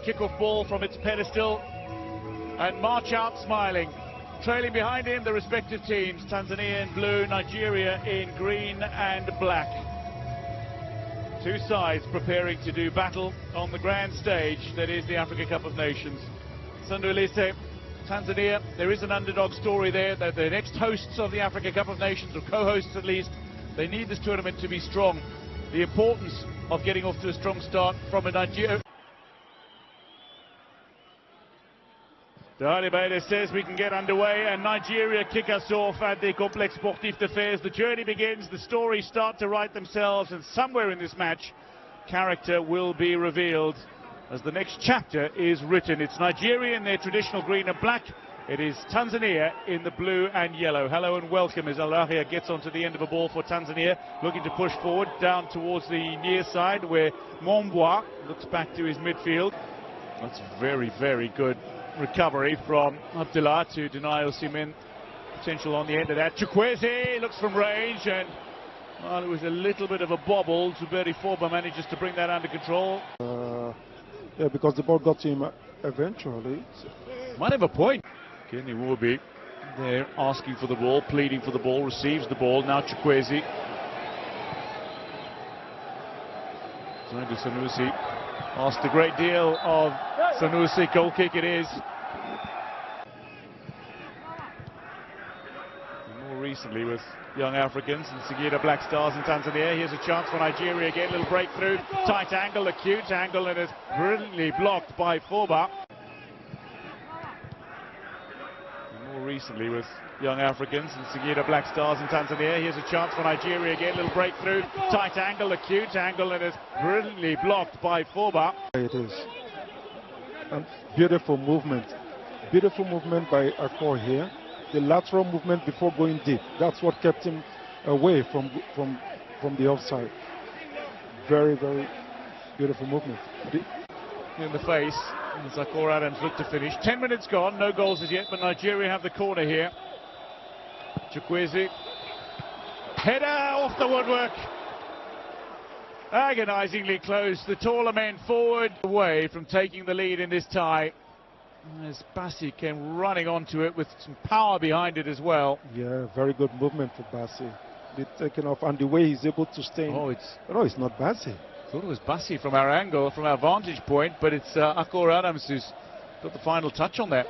Kickoff ball from its pedestal and march out smiling. Trailing behind him the respective teams, Tanzania in blue, Nigeria in green and black. Two sides preparing to do battle on the grand stage that is the Africa Cup of Nations. Sanduelise, Tanzania, there is an underdog story there. They're the next hosts of the Africa Cup of Nations, or co-hosts at least. They need this tournament to be strong. The importance of getting off to a strong start from a Nigeria. Dahali says we can get underway, and Nigeria kick us off at the Complexe Sportif de Fez. The journey begins, the stories start to write themselves, and somewhere in this match, character will be revealed as the next chapter is written. It's Nigeria in their traditional green and black. It is Tanzania in the blue and yellow. Hello and welcome as Al-Ahia gets onto the end of a ball for Tanzania, looking to push forward down towards the near side where Mombwa looks back to his midfield. That's very, very good recovery from Abdullah to deny Osimhen potential on the end of that. Chukwueze looks from range, and well, it was a little bit of a bobble. Zuberi Forba manages to bring that under control. Yeah, because the ball got to him eventually. Might have a point. Kenny Wobi there asking for the ball, pleading for the ball, receives the ball. Now Chukwueze. Zandu Sanusi asked a great deal of Sanusi. Goal kick it is. And more recently with young Africans and Singida Black Stars in Tanzania. Here's a chance for Nigeria again. Little breakthrough. Tight angle, acute angle, and it's brilliantly blocked by Forba. More recently with young Africans and Singida Black Stars in Tanzania. Here's a chance for Nigeria again. Little breakthrough. Tight angle, acute angle, and it's brilliantly blocked by Forba. It is. And beautiful movement. Beautiful movement by Akor here. The lateral movement before going deep. That's what kept him away from the offside. Very, very beautiful movement. In the face, as Akor Adams look to finish. 10 minutes gone, no goals as yet, but Nigeria have the corner here. Chukwueze. Header off the woodwork. Agonizingly close. The taller men forward, away from taking the lead in this tie. As Bassi came running onto it with some power behind it as well. Yeah, very good movement for Bassi. Bit taken off, and the way he's able to stay. Oh, it's not Bassi. I thought it was Bassi from our angle, from our vantage point, but it's Akor Adams who's got the final touch on that.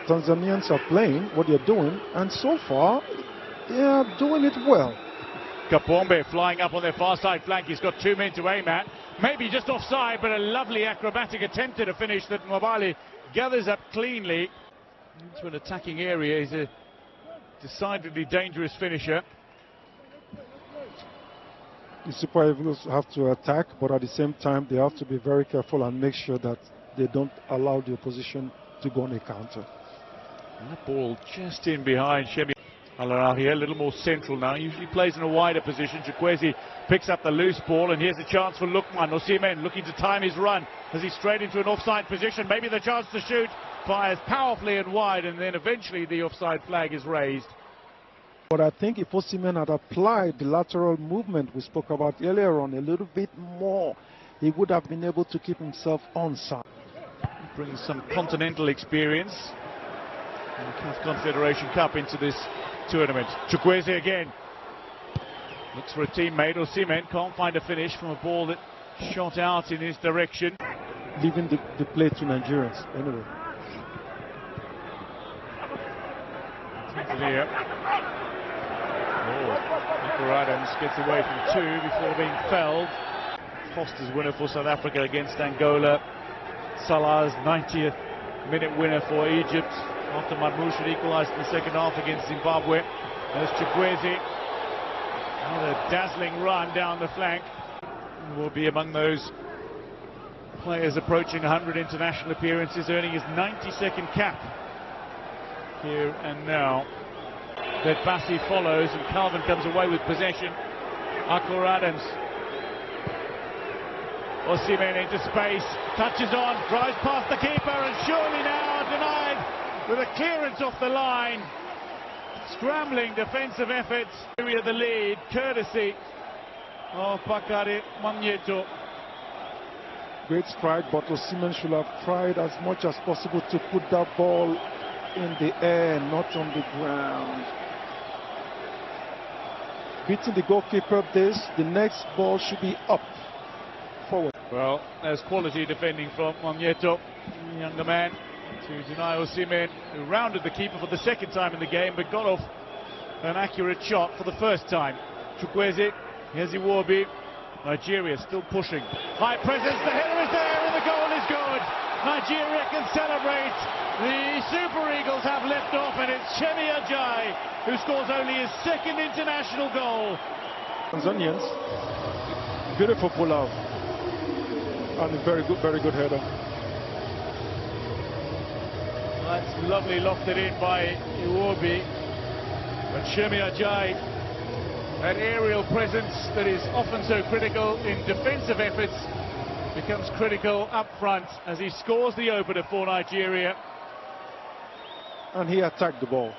Tanzanians are playing what they're doing, and so far they are doing it well. Kapombe flying up on their far side flank. He's got 2 men to aim at. Maybe just offside, but a lovely acrobatic attempt at a finish that Mwabali gathers up cleanly. Into an attacking area. He's a decidedly dangerous finisher. The Super Eagles have to attack, but at the same time they have to be very careful and make sure that they don't allow the opposition to go on a counter. And that ball just in behind Shemi. Al-Ahia, a little more central now, usually plays in a wider position. Chukwueze picks up the loose ball, and here's a chance for Lukman. Osimhen looking to time his run as he's straight into an offside position. Maybe the chance to shoot, fires powerfully and wide, and then eventually the offside flag is raised. But I think if Osimhen had applied the lateral movement we spoke about earlier on a little bit more, he would have been able to keep himself onside. He brings some continental experience in the CAF Confederation Cup into this tournament. Chukwueze again. Looks for a teammate. Osimhen can't find a finish from a ball that shot out in his direction. Leaving the play to Nigerians anyway. Tanzania. Akor Adams gets away from 2 before being felled. Foster's winner for South Africa against Angola. Salah's 90th minute winner for Egypt after Marmoush had equalised in the second half against Zimbabwe. There's Chukwueze. Another dazzling run down the flank. Will be among those players approaching 100 international appearances, earning his 92nd cap here and now. That Bassi follows, and Calvin comes away with possession. Akor Adams. Osimhen into space, touches on, drives past the keeper, and surely now denied with a clearance off the line. Scrambling defensive efforts. The lead, courtesy of Bakari Magneto. Great strike, but Osimhen should have tried as much as possible to put that ball in the air, not on the ground. Beating the goalkeeper, the next ball should be up, forward. Well, there's quality defending from Magneto, the younger man, to deny Osimhen, who rounded the keeper for the second time in the game, but got off an accurate shot for the first time. Chukwueze, here's Iwobi. Nigeria still pushing. High presence, the header is there, and the goal is good. Nigeria can celebrate. The Super Eagles have left off, and it's Shemi Ajayi who scores only his second international goal. Tanzanians, beautiful pull out, and a very good header. That's lovely, lofted in by Iwobi. But Shemi Ajayi, that aerial presence that is often so critical in defensive efforts, becomes critical up front as he scores the opener for Nigeria. And he attacked the ball.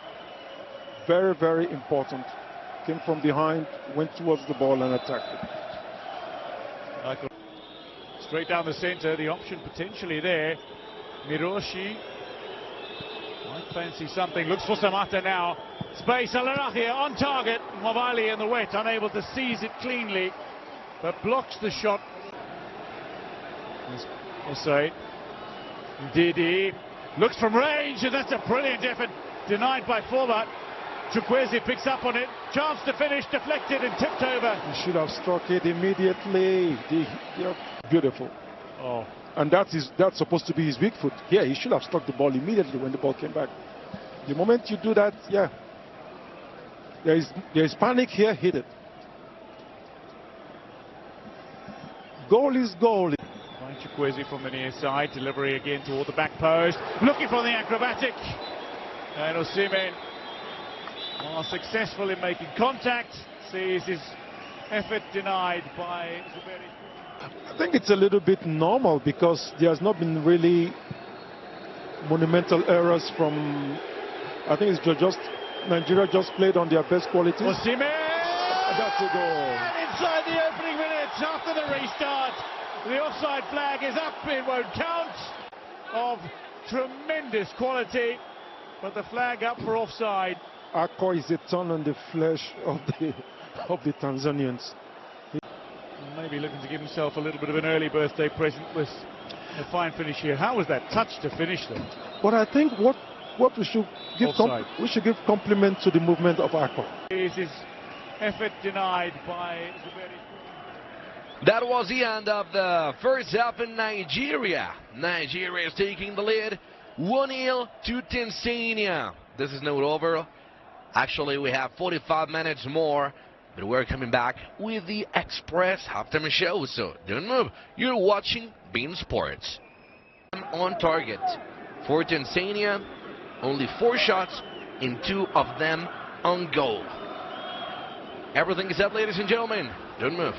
Very important. Came from behind, went towards the ball and attacked it. Straight down the centre, the option potentially there. Miroshi might fancy something, looks for Samata now. Space, Alarachia on target. Mavali in the wet, unable to seize it cleanly, but blocks the shot. Osei, Didi looks from range, and that's a brilliant effort, denied by Forbat. Chukwueze picks up on it, chance to finish, deflected and tipped over. He should have struck it immediately. Beautiful. Oh. And that's supposed to be his weak foot. Yeah, he should have struck the ball immediately when the ball came back. The moment you do that, yeah, there is panic here, hit it. Goal is goal. Chukwueze from the near side, delivery again toward the back post, looking for the acrobatic, and Osimhen, while successful in making contact, sees his effort denied by Zuberi. I think it's a little bit normal because there has not been really monumental errors from. I think it's just Nigeria just played on their best qualities. Osimhen! That's a goal. And inside the opening minutes after the restart. The offside flag is up, it won't count. Of tremendous quality, but the flag up for offside. Akko is a thorn on the flesh of the Tanzanians. Maybe looking to give himself a little bit of an early birthday present with a fine finish here. How was that touch to finish them? But I think what we should give compliment to the movement of Akko. Is his effort denied by Zuberi? That was the end of the first half in Nigeria. Nigeria is taking the lead 1-0 to Tanzania. This is not over. Actually, we have 45 minutes more, but we're coming back with the Express halftime show, so don't move. You're watching beIN Sports. On target for Tanzania, only 4 shots and 2 of them on goal. Everything is set, ladies and gentlemen. Don't move.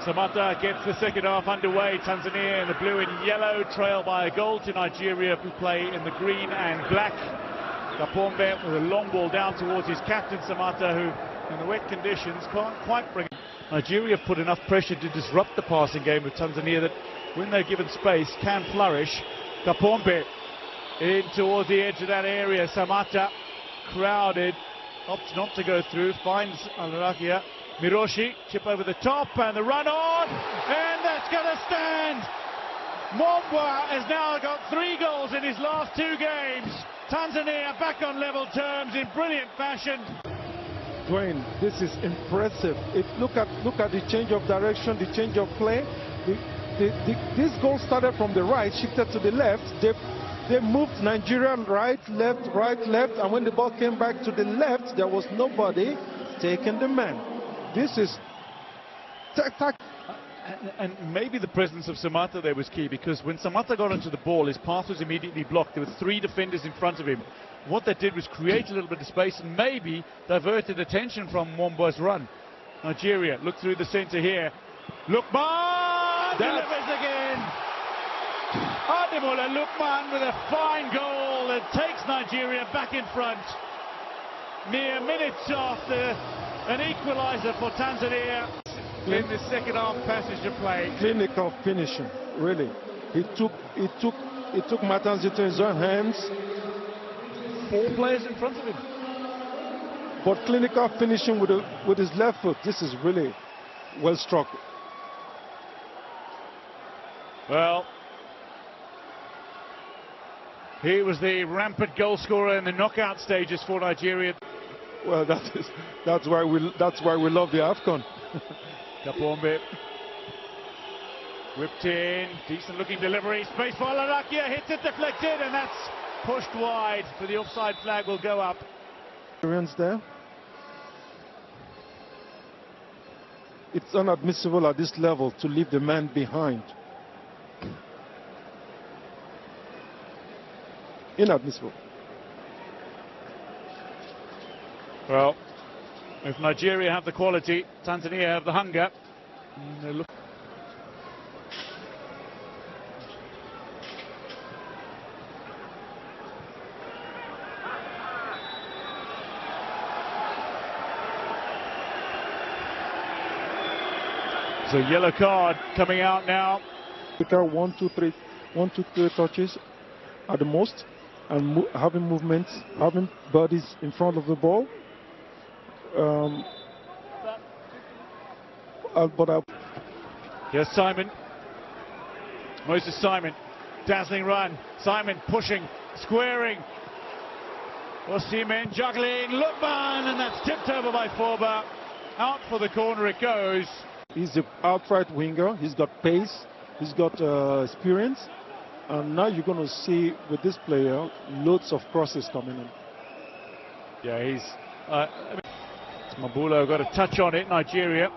Samata gets the second half underway. Tanzania in the blue and yellow trail by a goal to Nigeria, who play in the green and black. Kapombe with a long ball down towards his captain Samata, who in the wet conditions can't quite bring it. Nigeria have put enough pressure to disrupt the passing game of Tanzania that when they're given space can flourish. Kapombe in towards the edge of that area. Samata crowded, opts not to go through, finds Alrakia. Miroshi, chip over the top, and the run on, and that's going to stand. Mombwa has now got 3 goals in his last 2 games. Tanzania back on level terms in brilliant fashion. Dwayne, this is impressive. Look at the change of direction, the change of play. This goal started from the right, shifted to the left. They moved Nigeria right, left, and when the ball came back to the left, there was nobody taking the man. This is and maybe the presence of Samata there was key, because when Samata got onto the ball, his path was immediately blocked. There were 3 defenders in front of him. What that did was create a little bit of space and maybe diverted attention from Mwamba's run. Nigeria look through the centre here. Lukman delivers again. Ademola Lukman with a fine goal that takes Nigeria back in front. mere minutes after an equaliser for Tanzania in the second half passage of play. Clinical finishing, really. He took matters into his own hands. 4 players in front of him. But clinical finishing with his left foot, this is really well struck. Well, he was the rampant goal scorer in the knockout stages for Nigeria. Well, that's why we love the AFCON. Kapombe whipped in, decent looking delivery, space for Alarakia, hits it, deflected, and that's pushed wide, so the offside flag will go up. There. It's unadmissible at this level to leave the man behind. Inadmissible. Well, if Nigeria have the quality, Tanzania have the hunger. So yellow card coming out now. 1, 2, 3 touches at the most, and having movements, having bodies in front of the ball. Here's Simon. Moses Simon, dazzling run. Simon pushing, squaring. Osimhen juggling, Lukman, and that's tipped over by Forba. Out for the corner it goes. He's an outright winger. He's got pace. He's got experience. And now you're going to see with this player loads of crosses coming in. Yeah, he's. Mabula got a touch on it. Nigeria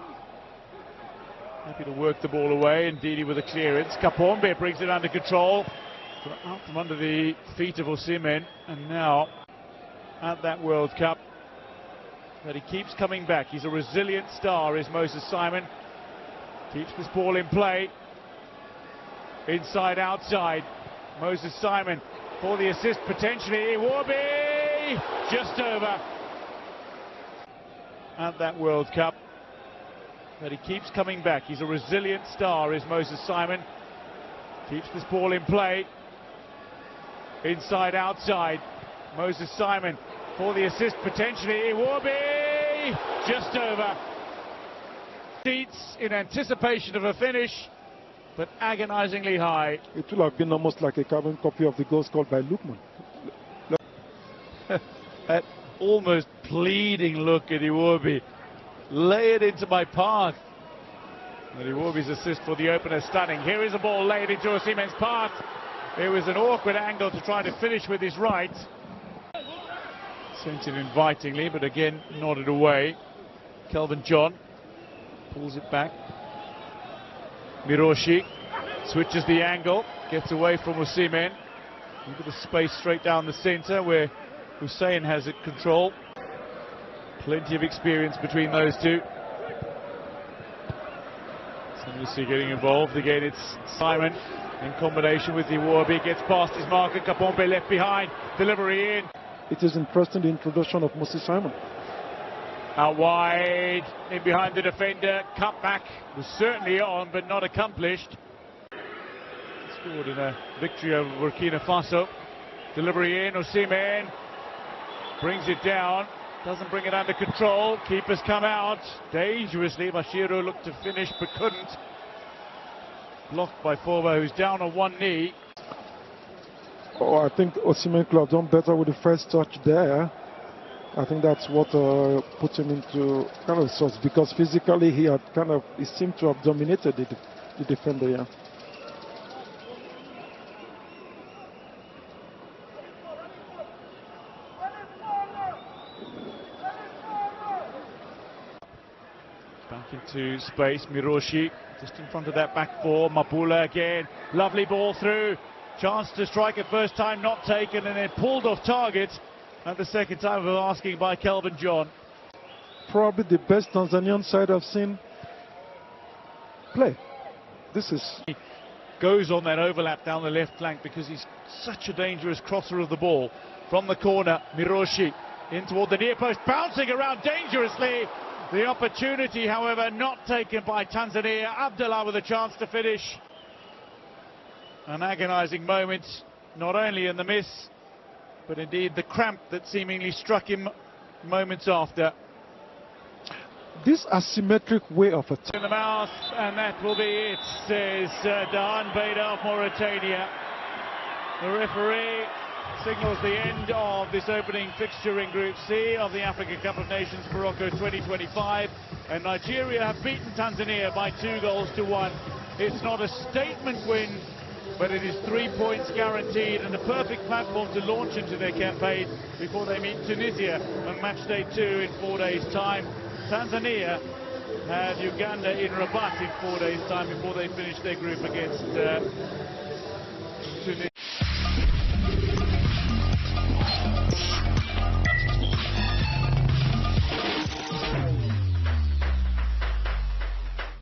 happy to work the ball away. Indeed, with a clearance. Kapombe brings it under control. Out from under the feet of Osimhen, and now at that World Cup. But he keeps coming back. He's a resilient star, is Moses Simon. Keeps this ball in play. Inside, outside. Moses Simon for the assist potentially. Iwobi just over. At that World Cup. But he keeps coming back. He's a resilient star, is Moses Simon. Keeps this ball in play. Inside, outside. Moses Simon for the assist potentially. Iwobi just over. Seats in anticipation of a finish, but agonizingly high. It will have been almost like a carbon copy of the goal scored by Lukman. That almost pleading look at Iwobi. Lay it into my path. But Iwobi's assist for the opener stunning. Here is a ball laid into Osimhen's path. It was an awkward angle to try to finish with his right. Sent it invitingly, but again nodded away. Kelvin John pulls it back. Miroshi switches the angle, gets away from Osimhen. Look at the space straight down the centre where Hussein has it control. Plenty of experience between those two. Sanusi getting involved. Again, it's Simon in combination with Iwobi. Gets past his marker. Kapombe left behind. Delivery in. It is interesting, the introduction of Moses Simon. Out wide, in behind the defender. Cut back was certainly on, but not accomplished. Scored in a victory over Burkina Faso. Delivery in. Osimhen brings it down. Doesn't bring it under control. Keepers come out dangerously. Bashiru looked to finish but couldn't. Blocked by Forba, who's down on one knee. Oh, I think Osimhen could have done better with the first touch there. I think that's what put him into kind of sorts, because physically he seemed to have dominated the defender. Yeah. Back into space, Miroshi just in front of that back four. Mabula again, lovely ball through. Chance to strike it first time, not taken, and then pulled off target at the second time of asking by Kelvin John. Probably the best Tanzanian side I've seen play. This is... He goes on that overlap down the left flank because he's such a dangerous crosser of the ball. From the corner, Miroshi In toward the near post, bouncing around dangerously. The opportunity, however, not taken by Tanzania. Abdullah with a chance to finish. An agonising moment, not only in the miss, but indeed the cramp that seemingly struck him moments after. This asymmetric way of attack. In the mouth, and that will be it, says Dahan Beda of Mauritania. The referee signals the end of this opening fixture in Group C of the Africa Cup of Nations Morocco 2025, and Nigeria have beaten Tanzania by 2-1. It's not a statement win, but it is 3 points guaranteed and a perfect platform to launch into their campaign before they meet Tunisia on match day 2 in 4 days' time. Tanzania have Uganda in Rabat in 4 days' time before they finish their group against Tunisia.